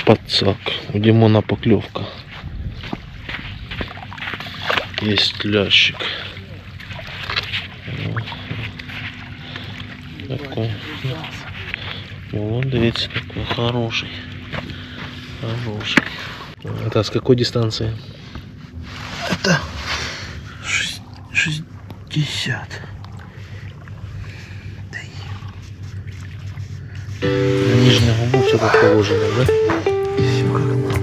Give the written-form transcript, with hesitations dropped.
Подсак. У Димона поклевка. Есть лящик. Такой. Молодец, такой хороший. Хороший. Это с какой дистанции? Это 60. На нижнюю губу все как положено, да? Все как надо.